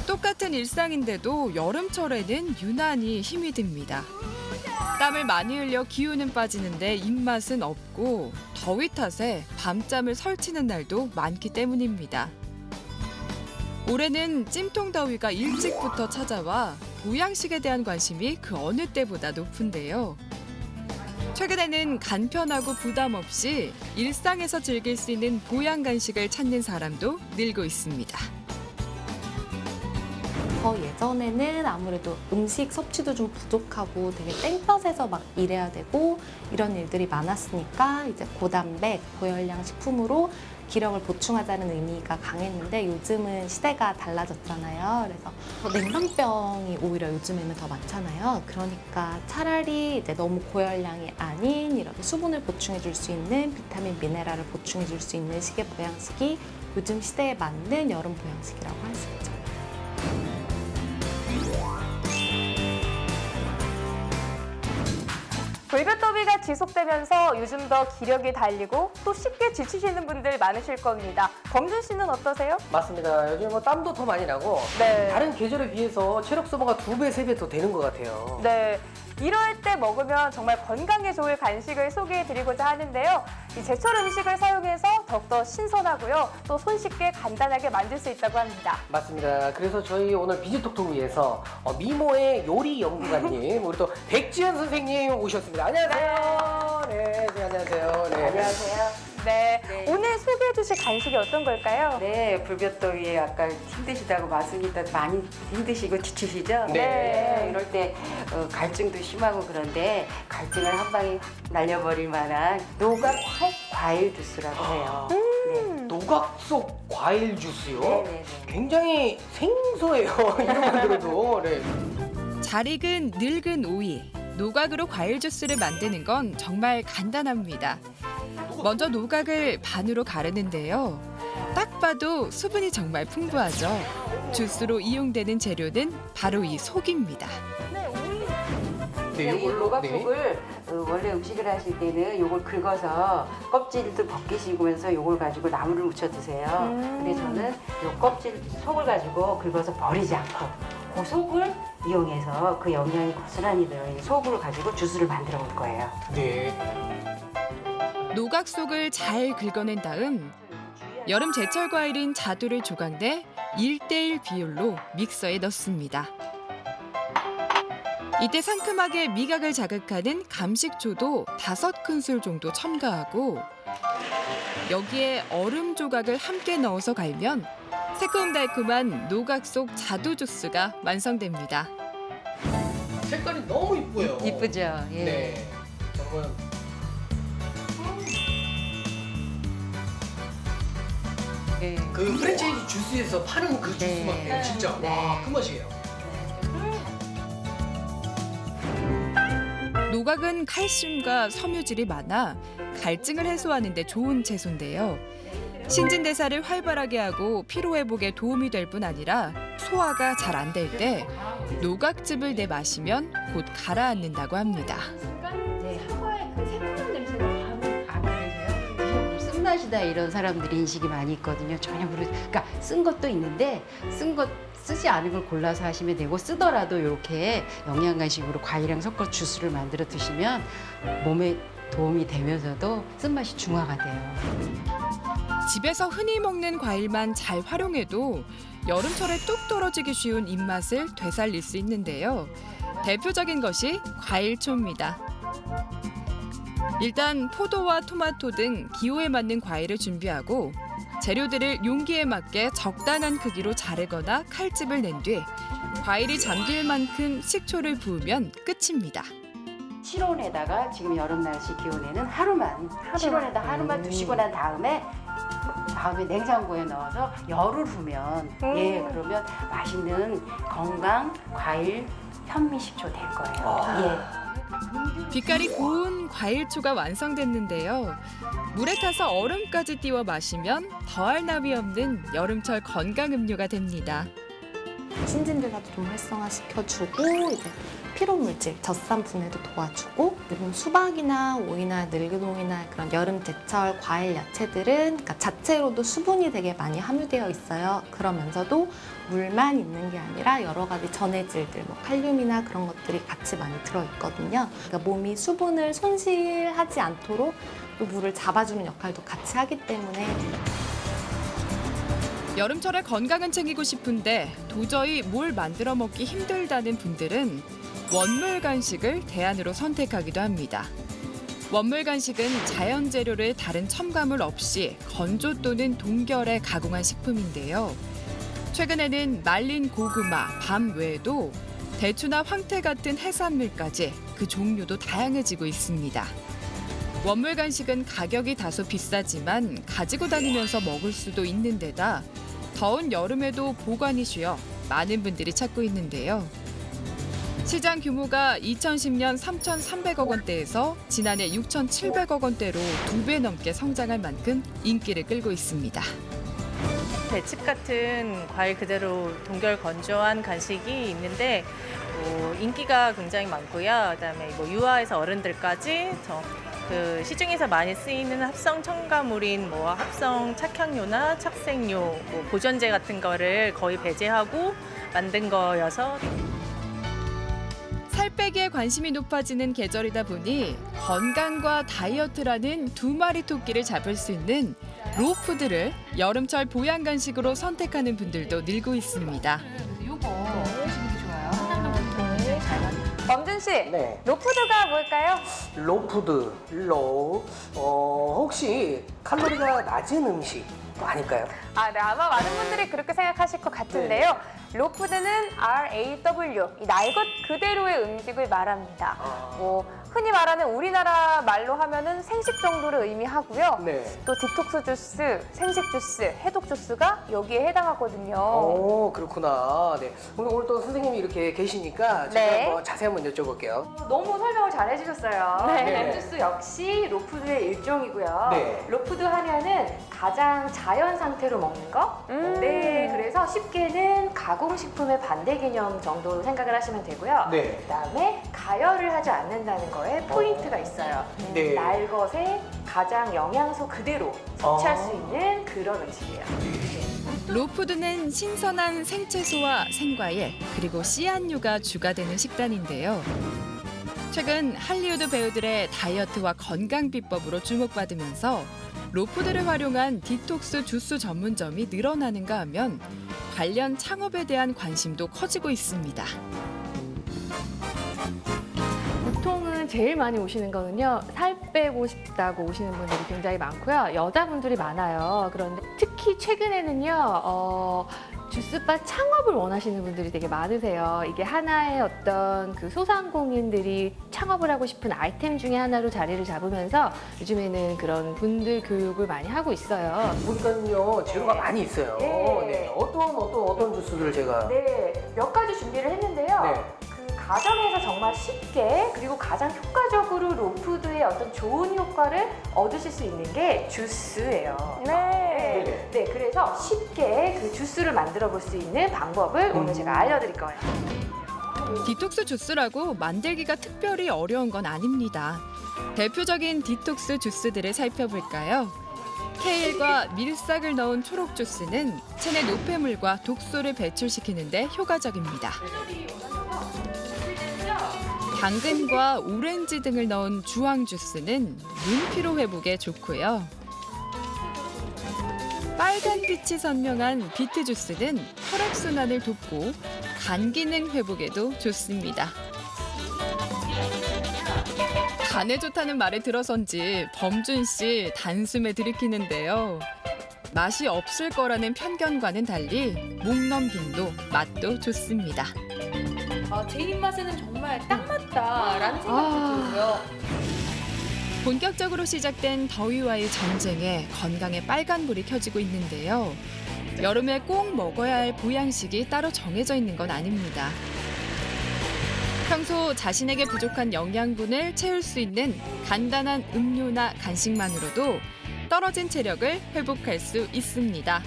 똑같은 일상인데도 여름철에는 유난히 힘이 듭니다. 땀을 많이 흘려 기운은 빠지는데 입맛은 없고 더위 탓에 밤잠을 설치는 날도 많기 때문입니다. 올해는 찜통 더위가 일찍부터 찾아와 보양식에 대한 관심이 그 어느 때보다 높은데요. 최근에는 간편하고 부담 없이 일상에서 즐길 수 있는 보양 간식을 찾는 사람도 늘고 있습니다. 예전에는 아무래도 음식 섭취도 좀 부족하고 되게 땡볕에서 막 일해야 되고 이런 일들이 많았으니까 이제 고단백, 고열량 식품으로 기력을 보충하자는 의미가 강했는데 요즘은 시대가 달라졌잖아요. 그래서 냉방병이 오히려 요즘에는 더 많잖아요. 그러니까 차라리 이제 너무 고열량이 아닌 이렇게 수분을 보충해 줄 수 있는 비타민, 미네랄을 보충해 줄 수 있는 식의 보양식이 요즘 시대에 맞는 여름 보양식이라고 할 수 있죠. 불볕더위가 지속되면서 요즘 더 기력이 달리고 또 쉽게 지치시는 분들 많으실 겁니다. 범준 씨는 어떠세요? 맞습니다. 요즘 뭐 땀도 더 많이 나고 네. 다른 계절에 비해서 체력 소모가 2배, 3배 더 되는 것 같아요. 네. 이럴 때 먹으면 정말 건강에 좋을 간식을 소개해드리고자 하는데요. 이 제철 음식을 사용해서 더욱더 신선하고요. 또 손쉽게 간단하게 만들 수 있다고 합니다. 맞습니다. 그래서 저희 오늘 비지톡톡 위해서 미모의 요리 연구가님, 우리 또 백지연 선생님 오셨습니다. 안녕하세요. 네, 안녕하세요. 네. 안녕하세요. 네. 네. 오늘 소개해주실 간식이 어떤 걸까요? 네, 불볕더위에 아까 힘드시다고 말씀드렸다 많이 힘드시고 지치시죠? 네. 이럴 때 갈증도 심하고 그런데 갈증을 한 방에 날려버릴 만한 노각속 과일 주스라고 해요. 네. 노각 속 과일 주스요? 네네네. 굉장히 생소해요. 이름만 들어도. 네. 잘 익은 늙은 오이, 노각으로 과일 주스를 만드는 건 정말 간단합니다. 먼저 노각을 반으로 가르는데요. 딱 봐도 수분이 정말 풍부하죠. 주스로 이용되는 재료는 바로 이 속입니다. 네, 이 노각속을 원래 음식을 하실 때는 요걸 긁어서 껍질도 벗기시면서 요걸 가지고 나물을 무쳐 드세요. 근데 저는 요 껍질 속을 가지고 긁어서 버리지 않고 그 속을 이용해서 그 영양이 고스란히 들어있는 속을 가지고 주스를 만들어 볼 거예요. 네. 노각 속을 잘 긁어낸 다음 여름 제철 과일인 자두를 조각내 1대1 비율로 믹서에 넣습니다. 이때 상큼하게 미각을 자극하는 감식초도 5큰술 정도 첨가하고 여기에 얼음 조각을 함께 넣어서 갈면 새콤달콤한 노각 속 자두 주스가 완성됩니다. 색깔이 너무 이뻐요. 이쁘죠? 예. 네. 정말. 예. 그 프랜차이즈 주스에서 파는 그 주스 네. 맛이에요, 진짜. 네. 와, 그 맛이에요. 노각은 칼슘과 섬유질이 많아 갈증을 해소하는 데 좋은 채소인데요. 신진대사를 활발하게 하고 피로회복에 도움이 될 뿐 아니라 소화가 잘 안 될 때 노각즙을 내 마시면 곧 가라앉는다고 합니다. 네. 아, 그러세요? 쓴맛이다 이런 사람들이 인식이 많이 있거든요. 전혀 그러니까 쓴 것도 있는데 쓴 것 쓰지 않은 걸 골라서 하시면 되고 쓰더라도 이렇게 영양간식으로 과일이랑 섞어 주스를 만들어 드시면 몸에 도움이 되면서도 쓴맛이 중화가 돼요. 집에서 흔히 먹는 과일만 잘 활용해도 여름철에 뚝 떨어지기 쉬운 입맛을 되살릴 수 있는데요. 대표적인 것이 과일초입니다. 일단 포도와 토마토 등 기호에 맞는 과일을 준비하고 재료들을 용기에 맞게 적당한 크기로 자르거나 칼집을 낸 뒤 과일이 잠길 만큼 식초를 부으면 끝입니다. 실온에다가 지금 여름 날씨 기온에는 하루만 실온에다 하루만 두시고 난 다음에 냉장고에 넣어서 열을 후면 예 그러면 맛있는 건강 과일 현미식초 될 거예요. 빛깔이 고운 과일초가 완성됐는데요. 물에 타서 얼음까지 띄워 마시면 더할 나위 없는 여름철 건강 음료가 됩니다. 신진대사도 좀 활성화시켜주고 이제 피로물질, 젖산 분해도 도와주고 그리고 수박이나 오이나 늙은오이나 그런 여름 제철 과일 야채들은 그러니까 자체로도 수분이 되게 많이 함유되어 있어요. 그러면서도 물만 있는 게 아니라 여러 가지 전해질들, 뭐 칼륨이나 그런 것들이 같이 많이 들어있거든요. 그러니까 몸이 수분을 손실하지 않도록 또 물을 잡아주는 역할도 같이 하기 때문에 여름철에 건강은 챙기고 싶은데 도저히 뭘 만들어 먹기 힘들다는 분들은 원물 간식을 대안으로 선택하기도 합니다. 원물 간식은 자연 재료를 다른 첨가물 없이 건조 또는 동결해 가공한 식품인데요. 최근에는 말린 고구마, 밤 외에도 대추나 황태 같은 해산물까지 그 종류도 다양해지고 있습니다. 원물 간식은 가격이 다소 비싸지만 가지고 다니면서 먹을 수도 있는 데다 더운 여름에도 보관이 쉬워 많은 분들이 찾고 있는데요. 시장 규모가 2010년 3,300억 원대에서 지난해 6,700억 원대로 2배 넘게 성장할 만큼 인기를 끌고 있습니다. 배칩 같은 과일 그대로 동결 건조한 간식이 있는데 인기가 굉장히 많고요. 그다음에 뭐 유아에서 어른들까지 그 시중에서 많이 쓰이는 합성 첨가물인 뭐 합성 착향료나 착색료, 뭐 보존제 같은 거를 거의 배제하고 만든 거여서 살 빼기에 관심이 높아지는 계절이다 보니 건강과 다이어트라는 두 마리 토끼를 잡을 수 있는 로푸드를 여름철 보양 간식으로 선택하는 분들도 늘고 있습니다. 범준 씨, 네. 로푸드가 뭘까요? 로푸드, 혹시 칼로리가 낮은 음식 아닐까요? 네, 아마 많은 분들이 그렇게 생각하실 것 같은데요. 로푸드는 RAW, 이 날 것 그대로의 음식을 말합니다. 뭐 흔히 말하는 우리나라 말로 하면은 생식 정도를 의미하고요. 네. 또 디톡스 주스, 생식 주스, 해독 주스가 여기에 해당하거든요. 오, 그렇구나. 네. 오늘 또 선생님이 이렇게 계시니까 제가 네. 한번 자세히 한번 여쭤볼게요. 너무 설명을 잘 해주셨어요. 네. 램주스 역시 로푸드의 일종이고요. 네. 로푸드 하면은 가장 자연 상태로 먹는 거. 네, 그래서 쉽게는 가공식품의 반대 개념 정도로 생각을 하시면 되고요. 네. 그다음에 가열을 하지 않는다는 거에 포인트가 있어요. 네. 날 것에 가장 영양소 그대로 섭취할 수 있는 그런 음식이에요. 로푸드는 신선한 생채소와 생과일 그리고 씨앗류가 주가 되는 식단인데요. 최근 할리우드 배우들의 다이어트와 건강 비법으로 주목받으면서 로푸드를 활용한 디톡스 주스 전문점이 늘어나는가 하면 관련 창업에 대한 관심도 커지고 있습니다. 보통은 제일 많이 오시는 거는요, 살 빼고 싶다고 오시는 분들이 굉장히 많고요. 여자분들이 많아요. 그런데 특히 최근에는요, 주스바 창업을 원하시는 분들이 되게 많으세요. 이게 하나의 어떤 그 소상공인들이 창업을 하고 싶은 아이템 중에 하나로 자리를 잡으면서 요즘에는 그런 분들 교육을 많이 하고 있어요. 보니까요 재료가 많이 있어요. 네. 어떤 주스를 제가 네, 몇 가지 준비를 했는데요. 네. 그 가정에서 정말 쉽게 그리고 가장 효과적으로 로푸드의 어떤 좋은 효과를 얻으실 수 있는 게 주스예요. 네. 네, 그래서 쉽게 그 주스를 만들어 볼 수 있는 방법을 오늘 제가 알려드릴 거예요. 디톡스 주스라고 만들기가 특별히 어려운 건 아닙니다. 대표적인 디톡스 주스들을 살펴볼까요? 케일과 밀싹을 넣은 초록 주스는 체내 노폐물과 독소를 배출시키는데 효과적입니다. 당근과 오렌지 등을 넣은 주황 주스는 눈 피로 회복에 좋고요. 빨간 빛이 선명한 비트 주스는 혈액 순환을 돕고 간 기능 회복에도 좋습니다. 간에 좋다는 말을 들어선지 범준 씨 단숨에 들이키는데요. 맛이 없을 거라는 편견과는 달리 목 넘김도 맛도 좋습니다. 제 입맛에는 정말 딱 맞다라는 생각도 들고요. 본격적으로 시작된 더위와의 전쟁에 건강에 빨간불이 켜지고 있는데요. 여름에 꼭 먹어야 할 보양식이 따로 정해져 있는 건 아닙니다. 평소 자신에게 부족한 영양분을 채울 수 있는 간단한 음료나 간식만으로도 떨어진 체력을 회복할 수 있습니다.